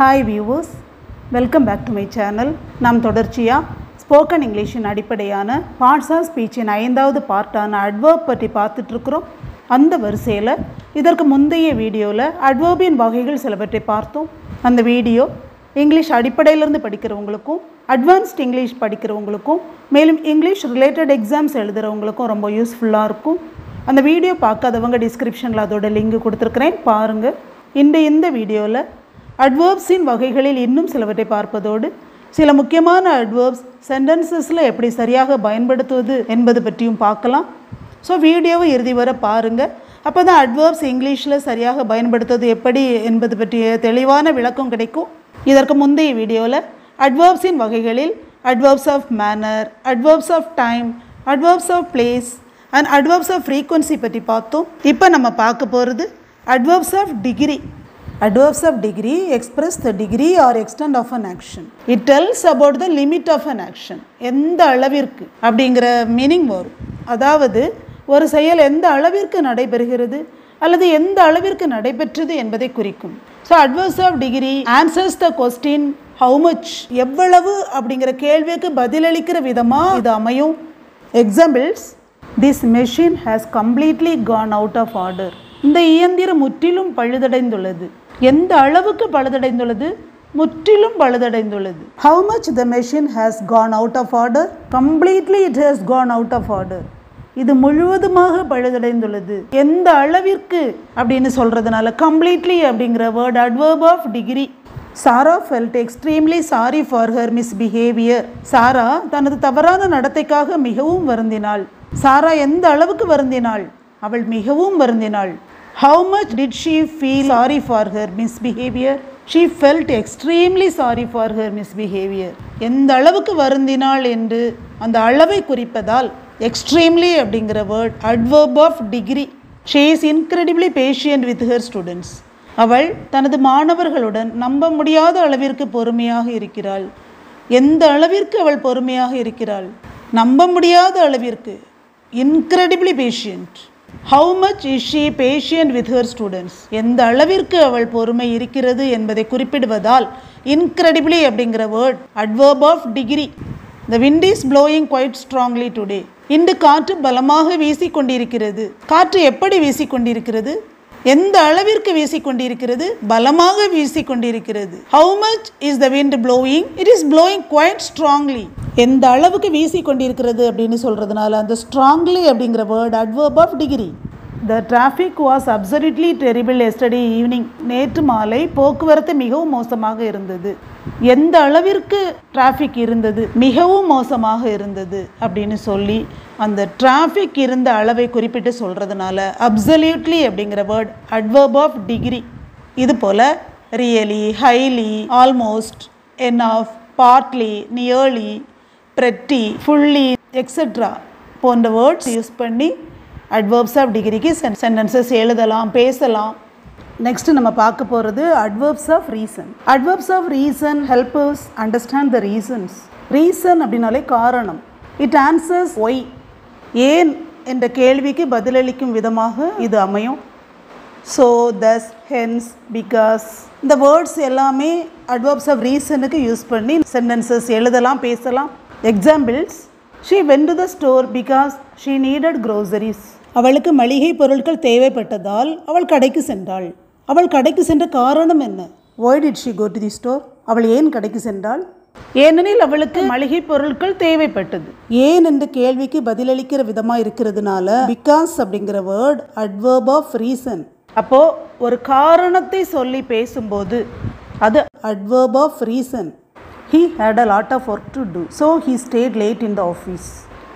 Hi viewers, welcome back to my channel. நாம் தொடர்ச்சியாக spoken இங்கிலீஷின் அடிப்படையான பார்ட்ஸ் ஆஃப் ஸ்பீச்சின் 5வது பார்ட்டான அட்வர்ப் பற்றி பார்த்துட்ருக்குறோம். அந்த வரிசையில் இதற்கு முந்தைய வீடியோவில் அட்வர்பின் வகைகள் சிலவற்றை பார்த்தோம். அந்த வீடியோ இங்கிலீஷ் அடிப்படையிலிருந்து படிக்கிறவங்களுக்கும் அட்வான்ஸ்ட் இங்கிலீஷ் படிக்கிறவங்களுக்கும் மேலும் இங்கிலீஷ் ரிலேட்டட் எக்ஸாம்ஸ் எழுதுகிறவங்களுக்கும் ரொம்ப யூஸ்ஃபுல்லாக இருக்கும். அந்த வீடியோ பார்க்காதவங்க டிஸ்கிரிப்ஷனில் அதோட லிங்க் கொடுத்துருக்குறேன், பாருங்கள். இந்த வீடியோவில் அட்வர்ப்ஸின் வகைகளில் இன்னும் சிலவற்றை பார்ப்பதோடு சில முக்கியமான அட்வர்ப்ஸ் சென்டென்சஸில் எப்படி சரியாக பயன்படுத்துவது என்பது பற்றியும் பார்க்கலாம். ஸோ வீடியோவை இறுதி வரை பாருங்கள். அப்போ தான் அட்வர்ப்ஸ் இங்கிலீஷில் சரியாக பயன்படுத்துவது எப்படி என்பது பற்றிய தெளிவான விளக்கம் கிடைக்கும். இதற்கு முந்தைய வீடியோவில் அட்வர்ப்ஸின் வகைகளில் adverbs of manner, adverbs of time, adverbs of place and adverbs of frequency பற்றி பார்த்தோம். இப்போ நம்ம பார்க்க போகிறது adverbs of degree. Adverbs of degree express the degree or extent of an action. It tells about the limit of an action. எந்த அளவிற்கு அப்படிங்கிற meaning வரும். அதாவது ஒரு செயல் எந்த அளவிற்கு நடைபெறுகிறது அல்லது எந்த அளவிற்கு நடைபெற்றது என்பதை குறிக்கும். So adverbs of degree answers the question how much, எவ்வளவு அப்படிங்கிற கேள்விக்கு பதிலளிக்கிற விதமாக இது அமையும். Examples: This machine has completely gone out of order. இந்த இயந்திரம் முற்றிலும் பழுதடைந்துள்ளது. எந்த அளவுக்கு பழுதடைந்துள்ளது? முற்றிலும் பழுதடைந்துள்ளது. How much the machine has gone out of order? Completely it has gone out of order. இது முழுவதுமாக பழுதடைந்துள்ளது. எந்த அளவிற்கு அப்படின்னு சொல்றதுனால completely அப்படிங்கிற word adverb of degree. Sarah felt extremely sorry for her misbehavior. சாரா தனது தவறான நடத்தைக்காக மிகவும் வருந்தினாள். சாரா எந்த அளவுக்கு வருந்தினாள்? அவள் மிகவும் வருந்தினாள். How much did she feel sorry for her misbehavior? She felt extremely sorry for her misbehavior. எந்த அளவுக்கு வருந்தினாள் என்று அந்த அளவை குறிப்பதால் extremely அப்படிங்கிற word adverb of degree. She is incredibly patient with her students. அவள் தனது மாணவர்களுடன் நம்ப முடியாத அளவிற்கு பொறுமையாக இருக்கிறாள். எந்த அளவிற்கு அவள் பொறுமையாக இருக்கிறாள்? நம்ப முடியாத அளவிற்கு. Incredibly patient. How much is she patient with her students? எந்த அளவிற்கு அவள் பொறுமை இருக்கிறது என்பதை குறிப்பிடுவதால் incredibly அப்படிங்கிற word adverb of degree. The wind is blowing quite strongly today. இன்று காற்று பலமாக வீசிக்கொண்டிருக்கிறது. காற்று எப்படி வீசிக்கொண்டிருக்கிறது? எந்த அளவிற்கு வீசிக்கொண்டிருக்கிறது? பலமாக வீசிக்கொண்டிருக்கிறது. How much is the wind blowing? It is blowing quite strongly. எந்த அளவுக்கு வீசிக்கொண்டிருக்கிறது அப்படின்னு சொல்றதுனால அந்த strongly அப்படிங்கிற word adverb of degree. The traffic was absolutely terrible yesterday evening. நேற்று மாலை போக்குவரத்து மிகவும் மோசமாக இருந்தது. எந்த அளவிற்கு டிராஃபிக் இருந்தது? மிகவும் மோசமாக இருந்தது அப்படின்னு சொல்லி அந்த டிராஃபிக் இருந்த அளவை குறிப்பிட்டு சொல்கிறதுனால அப்சல்யூட்லி அப்படிங்கிற வேர்ட் adverb of degree. இது போல் really, highly, almost, enough, partly, nearly, pretty, fully, etcetera போன்ற வேர்ட்ஸ் யூஸ் பண்ணி adverbs of degreeக்கு சென்டென்சஸ் எழுதலாம், பேசலாம். நெக்ஸ்ட் நம்ம பார்க்க போகிறது adverbs of reason. adverbs of reason help us understand the reasons. Reason அப்படின்னாலே காரணம். it answers why, ஏன் என்ற கேள்விக்கு பதிலளிக்கும் விதமாக இது அமையும். ஸோ thus, hence, because இந்த வேர்ட்ஸ் எல்லாமே adverbs of reasonக்கு யூஸ் பண்ணி சென்டென்சஸ் எழுதலாம், பேசலாம். Examples: she went to the store because she needed groceries. அவளுக்கு மளிகை பொருட்கள் தேவைப்பட்டதால் அவள் கடைக்கு சென்றாள். அவள் கடைக்கு சென்ற காரணம் என்ன? Why did she go to the store? அவள் ஏன் கடைக்கு சென்றாள்? ஏனெனில் அவளுக்கு மளிகை பொருட்கள் தேவைப்பட்டது. ஏன் என்ற கேள்விக்கு பதிலளிக்கிற விதமாக இருக்கிறதுனால பிகாஸ் அப்படிங்கிற வேர்ட் adverb of reason. அப்போ ஒரு காரணத்தை சொல்லி பேசும்போது அது adverb of reason. He had a lot of work to do, so he stayed late in the office.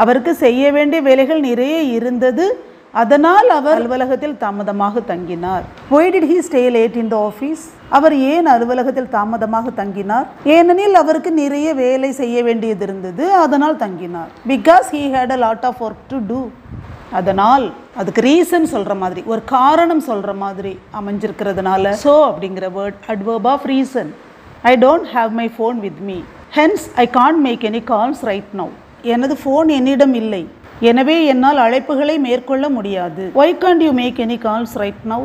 அவருக்கு செய்ய வேண்டிய வேலைகள் நிறைய இருந்தது, அதனால் அவர் அலுவலகத்தில் தாமதமாக தங்கினார். Why did he stay late in the office? அவர் ஏன் அலுவலகத்தில் தாமதமாக தங்கினார்? ஏனெனில் அவருக்கு நிறைய வேலை செய்ய வேண்டியது இருந்தது, அதனால் தங்கினார். Because he had a lot of work to do. அதனால் அதுக்கு ரீசன் சொல்கிற மாதிரி, ஒரு காரணம் சொல்கிற மாதிரி அமைஞ்சிருக்கிறதுனால so அப்படிங்கிற word adverb of reason. I don't have my phone with me. Hence, I can't make any calls right now. எனது ஃபோன் என்னிடம் இல்லை, எனவே என்னால் அழைப்புகளை மேற்கொள்ள முடியாது. Why can't you make any calls right now?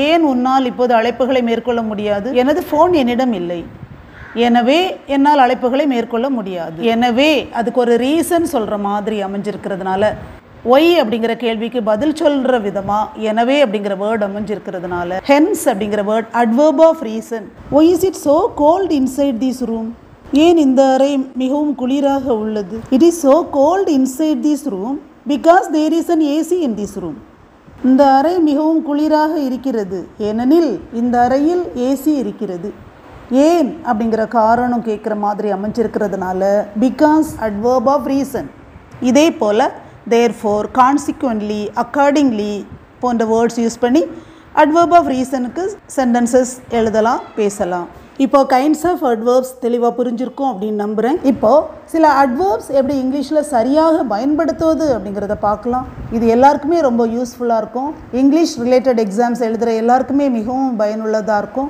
ஏன் உன்னால் இப்போது அழைப்புகளை மேற்கொள்ள முடியாது? எனது ஃபோன் என்னிடம் இல்லை, எனவே என்னால் அழைப்புகளை மேற்கொள்ள முடியாது. எனவே அதுக்கு ஒரு ரீசன் சொல்கிற மாதிரி அமைஞ்சிருக்கிறதுனால, ஒய் அப்படிங்கிற கேள்விக்கு பதில் சொல்கிற விதமாக எனவே அப்படிங்கிற வேர்டு அமைஞ்சிருக்கிறதுனால, ஹென்ஸ் அப்படிங்கிற word adverb of reason. Why is it so cold inside this room? ஏன் இந்த அறை மிகவும் குளிராக உள்ளது? It is so cold inside this room because there is an AC in this room. இந்த அறை மிகவும் குளிராக இருக்கிறது ஏனெனில் இந்த அறையில் ஏசி இருக்கிறது. ஏன் அப்படிங்கிற காரணம் கேட்குற மாதிரி அமைஞ்சிருக்கிறதுனால பிகாஸ் அட்வர்ப் ஆஃப் ரீசன். இதே போல் தேர்ஃபோர், கான்சிக்வென்ட்லி, அக்கார்டிங்லி போன்ற வேர்ட்ஸ் யூஸ் பண்ணி அட்வர்ப் ஆஃப் ரீசனுக்கு சென்டென்சஸ் எழுதலாம், பேசலாம். இப்போது கைண்ட்ஸ் ஆஃப் அட்வர்ப்ஸ் தெளிவாக புரிஞ்சிருக்கும் அப்படின்னு நம்புகிறேன். இப்போது சில அட்வர்ப்ஸ் எப்படி இங்கிலீஷில் சரியாக பயன்படுத்துவது அப்படிங்கிறத பார்க்கலாம். இது எல்லாருக்குமே ரொம்ப யூஸ்ஃபுல்லாக இருக்கும். இங்கிலீஷ் ரிலேட்டட் எக்ஸாம்ஸ் எழுதுகிற எல்லாருக்குமே மிகவும் பயனுள்ளதாக இருக்கும்.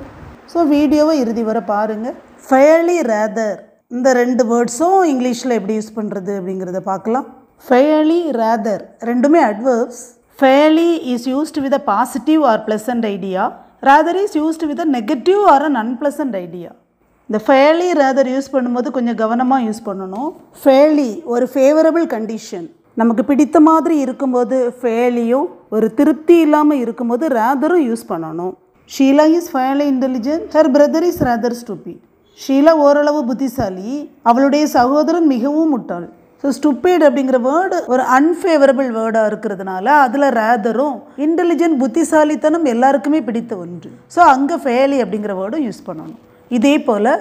ஸோ வீடியோவை இறுதி வரை பாருங்கள். ஃபெயர்லி, ரேதர் இந்த ரெண்டு வேர்ட்ஸும் இங்கிலீஷில் எப்படி யூஸ் பண்ணுறது அப்படிங்கிறத பார்க்கலாம். ஃபெயர்லி, ரேதர் ரெண்டுமே adverbs. Fairly is used with a positive or pleasant idea. rather is used with a negative or an unpleasant idea. இந்த fairly rather யூஸ் பண்ணும்போது கொஞ்சம் கவனமாக யூஸ் பண்ணணும். fairly ஒரு ஃபேவரபிள் கண்டிஷன், நமக்கு பிடித்த மாதிரி இருக்கும்போது fairlyயும், ஒரு திருப்தி இல்லாமல் இருக்கும்போது ratherம் யூஸ் பண்ணணும். Sheela is fairly intelligent, her brother is rather stupid. Sheela ஓரளவு புத்திசாலி, அவளுடைய சகோதரன் மிகவும் முட்டாள். ஸோ ஸ்டூப்பிட் அப்படிங்கிற வேர்டு ஒரு அன்ஃபேவரபிள் வேர்டாக இருக்கிறதுனால அதில் ரேதரும், இன்டெலிஜென்ட் புத்திசாலித்தனம் எல்லாருக்குமே பிடித்த ஒன்று. ஸோ அங்கே ஃபேலி அப்படிங்கிற வேர்டும் யூஸ் பண்ணணும். இதே போல்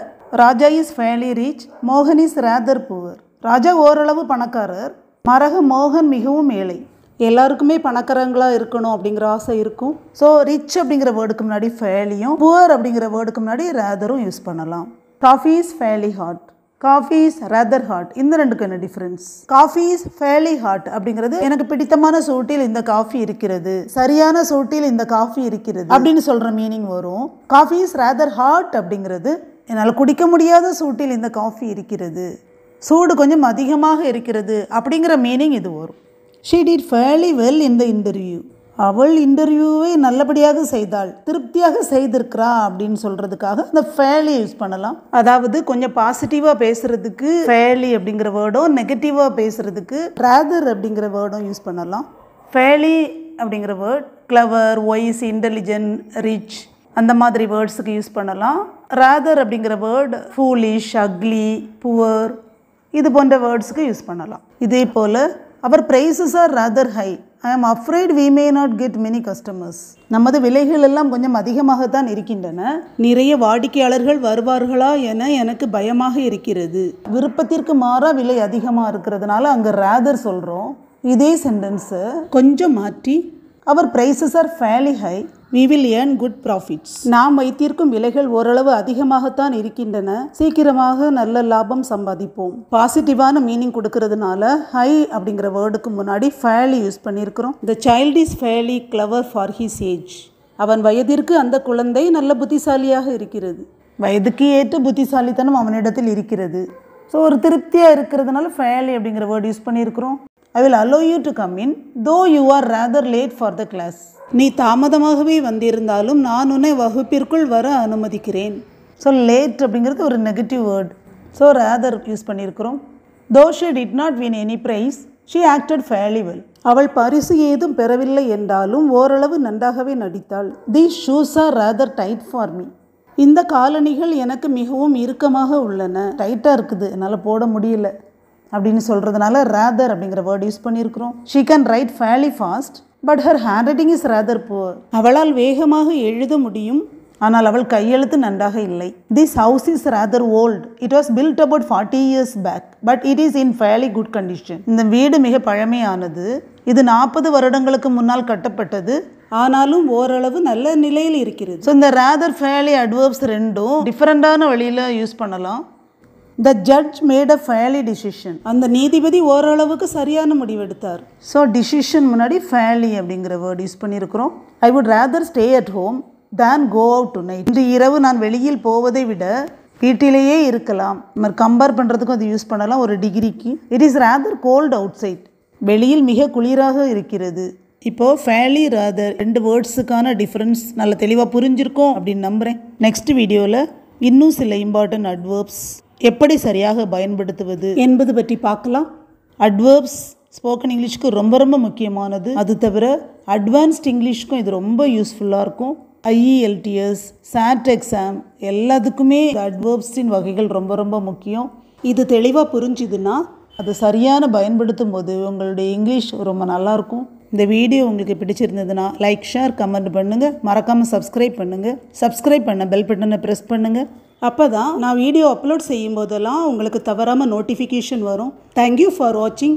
ராஜா இஸ் ஃபேலி ரிச், மோகன் இஸ் ரேதர் புவர். ராஜா ஓரளவு பணக்காரர், மரக மோகன் மிகவும் ஏழை. எல்லாருக்குமே பணக்காரங்களாக இருக்கணும் அப்படிங்கிற ஆசை இருக்கும். ஸோ ரிச் அப்படிங்கிற வேர்டுக்கு முன்னாடி ஃபேலியும், புவர் அப்படிங்கிற வேர்டுக்கு முன்னாடி ரேதரும் யூஸ் பண்ணலாம். Coffee is fairly hot, coffee is rather hot. இந்த ரெண்டுக்கு என்ன difference? Coffee is fairly hot அப்படிங்கிறது எனக்கு பிடித்தமான சூட்டில் இந்த காஃபி இருக்கிறது, சரியான சூட்டில் இந்த காஃபி இருக்கிறது அப்படின்னு சொல்கிற மீனிங் வரும். காஃபி இஸ் ரேதர் ஹாட் அப்படிங்கிறது என்னால் குடிக்க முடியாத சூட்டில் இந்த காஃபி இருக்கிறது, சூடு கொஞ்சம் அதிகமாக இருக்கிறது அப்படிங்கிற மீனிங் இது வரும். She did fairly well in the interview. அவள் இன்டர்வியூவை நல்லபடியாக செய்தாள், திருப்தியாக செய்திருக்கிறா அப்படின்னு சொல்கிறதுக்காக இந்த ஃபேர்லி யூஸ் பண்ணலாம். அதாவது கொஞ்சம் பாசிட்டிவாக பேசுகிறதுக்கு ஃபேர்லி அப்படிங்கிற வேர்டும், நெகட்டிவாக பேசுகிறதுக்கு ரேதர் அப்படிங்கிற வேர்டும் யூஸ் பண்ணலாம். ஃபேர்லி அப்படிங்கிற word clever, wise, intelligent, rich அந்த மாதிரி வேர்ட்ஸுக்கு யூஸ் பண்ணலாம். ரேதர் அப்படிங்கிற வேர்ட் ஃபூலிஷ், அக்லி, புவர் இது போன்ற வேர்ட்ஸுக்கு யூஸ் பண்ணலாம். இதே போல் our prices are rather high, I am afraid we may not get many customers. நமது விலைகள் எல்லாம் கொஞ்சம் அதிகமாகத்தான் இருக்கின்றன, நிறைய வாடிக்கையாளர்கள் வருவார்களா என எனக்கு பயமாக இருக்கிறது. விருப்பத்திற்கு மாறாக விலை அதிகமாக இருக்கிறதுனால அங்கே ரேதர் சொல்கிறோம். இதே சென்டென்ஸை கொஞ்சம் மாற்றி our prices are fairly high, we will earn good profits. நாம் வைத்திருக்கும் விலைகள் ஓரளவு அதிகமாகத்தான் இருக்கின்றன, சீக்கிரமாக நல்ல லாபம் சம்பாதிப்போம். பாசிட்டிவான மீனிங் கொடுக்கறதுனால ஹை அப்படிங்கிற வேர்டுக்கு முன்னாடி ஃபேர்லி யூஸ் பண்ணியிருக்கிறோம். The child is fairly clever for his age. அவன் வயதிற்கு அந்த குழந்தை நல்ல புத்திசாலியாக இருக்கிறது. வயதுக்கு ஏற்ற புத்திசாலித்தனம் அவனிடத்தில் இருக்கிறது. ஸோ ஒரு திருப்தியாக இருக்கிறதுனால ஃபேர்லி அப்படிங்கிற வேர்டு யூஸ் பண்ணியிருக்கிறோம். I will allow you to come in though you are rather late for the class. நீ தாமதமாகவே வந்திருந்தாலும் நான் உன்னை வகுப்பிற்குள் வர அனுமதிக்கிறேன். ஸோ லேட் அப்படிங்கிறது ஒரு negative word. So rather use பண்ணியிருக்கிறோம். though she did not win any prize, she acted fairly well. அவள் பரிசு ஏதும் பெறவில்லை என்றாலும் ஓரளவு நன்றாகவே நடித்தாள். These shoes are rather tight for me. இந்த காலணிகள் எனக்கு மிகவும் இறுக்கமாக உள்ளன, டைட்டாக இருக்குது, என்னால் போட முடியல அப்படின்னு சொல்கிறதுனால ரேதர் அப்படிங்கிற வேர்டு யூஸ் பண்ணியிருக்கிறோம். She can write fairly fast but her handwriting is rather poor. அவளால் வேகமாக எழுத முடியும், ஆனால் அவள் கையெழுத்து நன்றாக இல்லை. This house is rather old, it was built about 40 years back but it is in fairly good condition. இந்த வீடு மிக பழமையானது, இது 40 வருடங்களுக்கு முன்னால் கட்டப்பட்டது, ஆனாலும் ஓரளவு நல்ல நிலையில் இருக்கிறது. ஸோ இந்த ரேதர் ஃபேர்லி அட்வர்ப்ஸ் ரெண்டும் டிஃப்ரெண்டான வழியில் யூஸ் பண்ணலாம். The judge made a fairly decision. அந்த நீதிபதி ஓரளவுக்கு சரியான முடிவெடுத்தார். ஸோ டிசிஷன் முன்னாடி ஃபேர்லி அப்படிங்கிற வேர்டு யூஸ் பண்ணியிருக்கிறோம். I would rather stay at home than go out tonight. இன்று இரவு நான் வெளியில் போவதை விட வீட்டிலேயே இருக்கலாம். நம்ம கம்பேர் பண்ணுறதுக்கும் அது யூஸ் பண்ணலாம் ஒரு டிகிரிக்கு. It is rather cold outside. வெளியில் மிக குளிராக இருக்கிறது. இப்போது ஃபேலி ராதர் 2 வேர்ட்ஸுக்கான டிஃப்ரென்ஸ் நல்ல தெளிவாக புரிஞ்சிருக்கோம் அப்படின்னு நம்புகிறேன். நெக்ஸ்ட் வீடியோவில் இன்னும் சில இம்பார்ட்டன்ட் அட்வர்ப்ஸ் எப்படி சரியாக பயன்படுத்துவது என்பது பற்றி பார்க்கலாம். அட்வர்ப்ஸ் ஸ்போக்கன் இங்கிலீஷ்க்கு ரொம்ப ரொம்ப முக்கியமானது. அது தவிர அட்வான்ஸ்ட் இங்கிலீஷ்க்கும் இது ரொம்ப யூஸ்ஃபுல்லாக இருக்கும். IELTS, SAT எக்ஸாம் எல்லாத்துக்குமே அட்வர்ப்ஸின் வகைகள் ரொம்ப ரொம்ப முக்கியம். இது தெளிவாக புரிஞ்சுதுன்னா அது சரியான பயன்படுத்தும் போது உங்களுடைய இங்கிலீஷ் ரொம்ப நல்லாயிருக்கும். இந்த வீடியோ உங்களுக்கு பிடிச்சிருந்ததுன்னா லைக், ஷேர், கமெண்ட் பண்ணுங்கள். மறக்காமல் சப்ஸ்கிரைப் பண்ணுங்கள். சப்ஸ்கிரைப் பண்ண பெல் பட்டனை ப்ரெஸ் பண்ணுங்கள். அப்போ தான் நான் வீடியோ அப்லோட் செய்யும் போதெல்லாம் உங்களுக்கு தவறாமல் நோட்டிஃபிகேஷன் வரும். தேங்க்யூ ஃபார் வாட்சிங்.